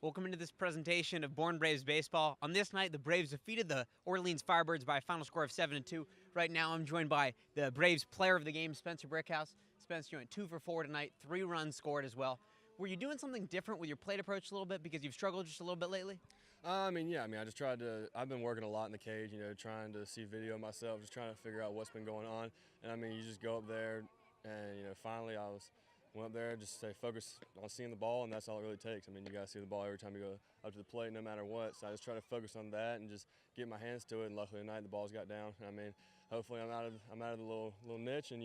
Welcome into this presentation of Bourne Braves baseball. On this night, the Braves defeated the Orleans Firebirds by a final score of 7-2. Right now, I'm joined by the Braves player of the game, Spencer Brickhouse. Spencer, you went 2 for 4 tonight, 3 runs scored as well. Were you doing something different with your plate approach a little bit because you've struggled just a little bit lately? I just tried to, I've been working a lot in the cage, trying to see video myself, just trying to figure out what's been going on. And you just go up there and, finally went up there, just say focus on seeing the ball, and that's all it really takes. You got to see the ball every time you go up to the plate, no matter what. So I just try to focus on that and just get my hands to it. And luckily tonight the balls got down. Hopefully I'm out of the little niche and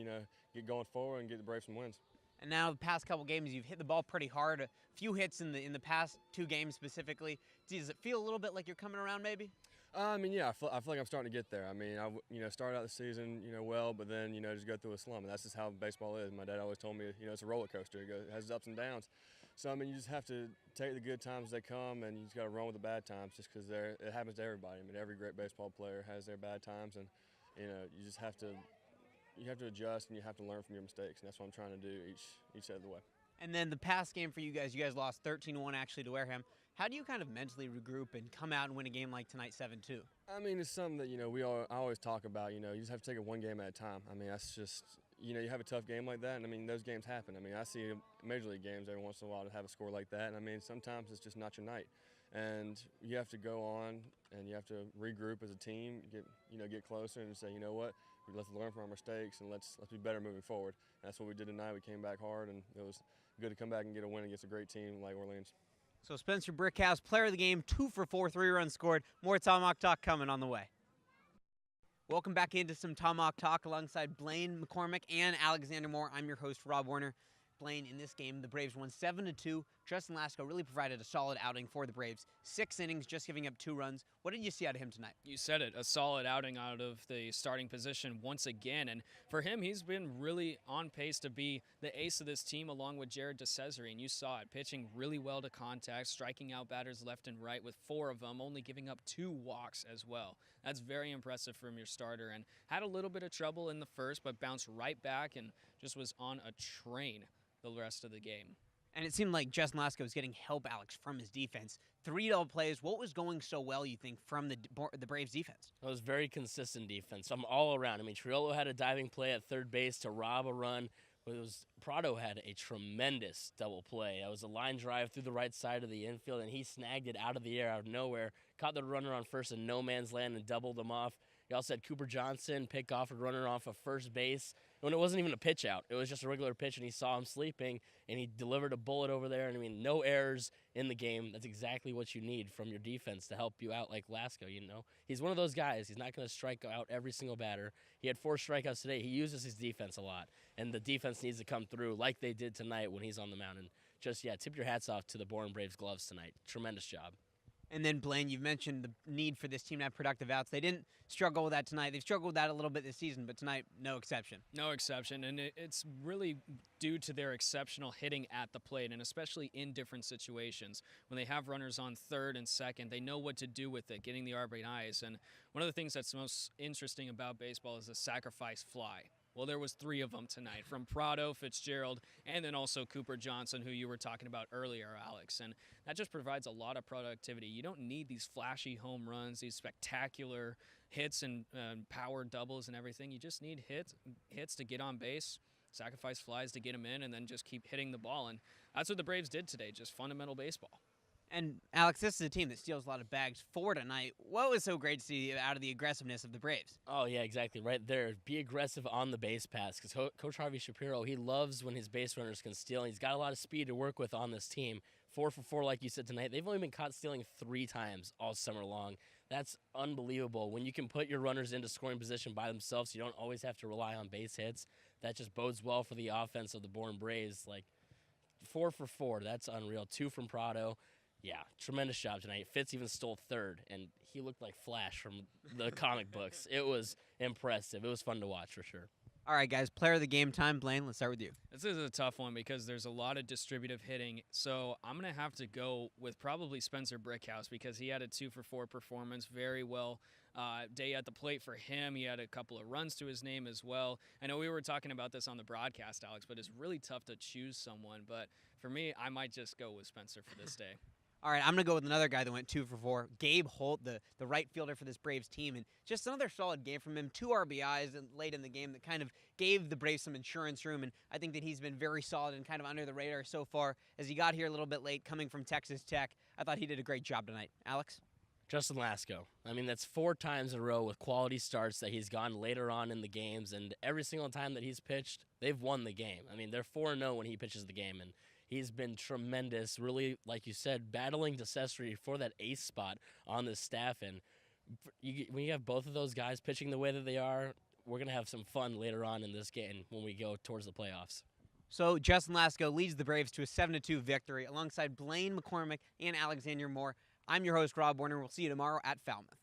get going forward and get the Braves some wins. And now the past couple games, you've hit the ball pretty hard. A few hits in the past 2 games specifically. Does it feel a little bit like you're coming around maybe? I feel like I'm starting to get there. I started out the season, well, but then, just go through a slump. And that's just how baseball is. My dad always told me, it's a roller coaster. It has its ups and downs. So, you just have to take the good times as they come, and you just got to run with the bad times just because it happens to everybody. Every great baseball player has their bad times, and, you just have to adjust and you have to learn from your mistakes. And that's what I'm trying to do each side of the way. And then the past game for you guys lost 13-1 actually to Wareham. How do you kind of mentally regroup and come out and win a game like tonight 7-2? It's something that, I always talk about, you just have to take it one game at a time. That's just, you have a tough game like that, and those games happen. I see Major League games every once in a while to have a score like that, and sometimes it's just not your night. And you have to go on and you have to regroup as a team, get closer and say, you know what, let's learn from our mistakes and let's be better moving forward. And that's what we did tonight. We came back hard, and it was good to come back and get a win against a great team like Orleans. So Spencer Brickhouse, player of the game, 2 for 4, 3 runs scored. More Tomahawk talk coming on the way. Welcome back into some Tomahawk talk alongside Blaine, McCormick, and Alexander Moore. I'm your host, Rob Werner. Blaine, in this game, the Braves won 7-2. Justin Lasko really provided a solid outing for the Braves. 6 innings, just giving up 2 runs. What did you see out of him tonight? You said it, a solid outing out of the starting position once again. And for him, he's been really on pace to be the ace of this team along with Jared DeCesare. And you saw it, pitching really well to contact, striking out batters left and right with 4 of them, only giving up 2 walks as well. That's very impressive from your starter. And had a little bit of trouble in the first, but bounced right back and just was on a train the rest of the game. And it seemed like Justin Lasko was getting help, Alex, from his defense. 3 double plays. What was going so well, you think, from the Braves defense? It was very consistent defense. All around. Triolo had a diving play at third base to rob a run. Prado had a tremendous double play. That was a line drive through the right side of the infield, and he snagged it out of the air, out of nowhere, caught the runner on first in no man's land and doubled him off. He also had Cooper Johnson pick off a runner off of first base when it wasn't even a pitch out. It was just a regular pitch, and he saw him sleeping, and he delivered a bullet over there. And no errors in the game. That's exactly what you need from your defense to help you out like Lasko, He's one of those guys. He's not going to strike out every single batter. He had 4 strikeouts today. He uses his defense a lot, and the defense needs to come through like they did tonight when he's on the mound. And tip your hats off to the Bourne Braves gloves tonight. Tremendous job. And then, Blaine, you've mentioned the need for this team to have productive outs. They didn't struggle with that tonight. They've struggled with that a little bit this season, but tonight, no exception. No exception, and it's really due to their exceptional hitting at the plate, and especially in different situations. When they have runners on third and second, they know what to do with it, getting the RBIs. And one of the things that's most interesting about baseball is the sacrifice fly. Well, there was 3 of them tonight, from Prado, Fitzgerald, and then also Cooper Johnson, who you were talking about earlier, Alex. And that just provides a lot of productivity. You don't need these flashy home runs, these spectacular hits and power doubles and everything. You just need hits to get on base, sacrifice flies to get them in, and then just keep hitting the ball. And that's what the Braves did today, just fundamental baseball. And, Alex, this is a team that steals a lot of bags for tonight. What was so great to see out of the aggressiveness of the Braves? Oh, yeah, exactly. Right there. Be aggressive on the base pass because Coach Harvey Shapiro, he loves when his base runners can steal. He's got a lot of speed to work with on this team. 4 for 4, like you said tonight. They've only been caught stealing 3 times all summer long. That's unbelievable. When you can put your runners into scoring position by themselves, you don't always have to rely on base hits. That just bodes well for the offense of the Bourne Braves. 4 for 4, that's unreal. 2 from Prado. Yeah, tremendous job tonight. Fitz even stole third, and he looked like Flash from the comic books. It was impressive. It was fun to watch for sure. All right, guys, player of the game time. Blaine, let's start with you. This is a tough one because there's a lot of distributive hitting, so I'm going to have to go with probably Spencer Brickhouse because he had a 2 for 4 performance, very well day at the plate for him. He had a couple of runs to his name as well. I know we were talking about this on the broadcast, Alex, but it's really tough to choose someone. But for me, I might just go with Spencer for this day. All right, I'm going to go with another guy that went 2 for 4, Gabe Holt, the right fielder for this Braves team. And just another solid game from him. 2 RBIs late in the game that kind of gave the Braves some insurance room. And I think that he's been very solid and kind of under the radar so far as he got here a little bit late coming from Texas Tech. I thought he did a great job tonight. Alex? Justin Lasko. I mean, that's 4 times in a row with quality starts that he's gone later on in the games, and every single time that he's pitched, they've won the game. I mean, they're 4-0 when he pitches the game, and he's been tremendous, really, like you said, battling necessity for that ace spot on the staff. And when you have both of those guys pitching the way that they are, we're going to have some fun later on in this game when we go towards the playoffs. So Justin Lasko leads the Braves to a 7-2 victory alongside Blaine, McCormick, and Alexander Moore. I'm your host, Rob Werner. We'll see you tomorrow at Falmouth.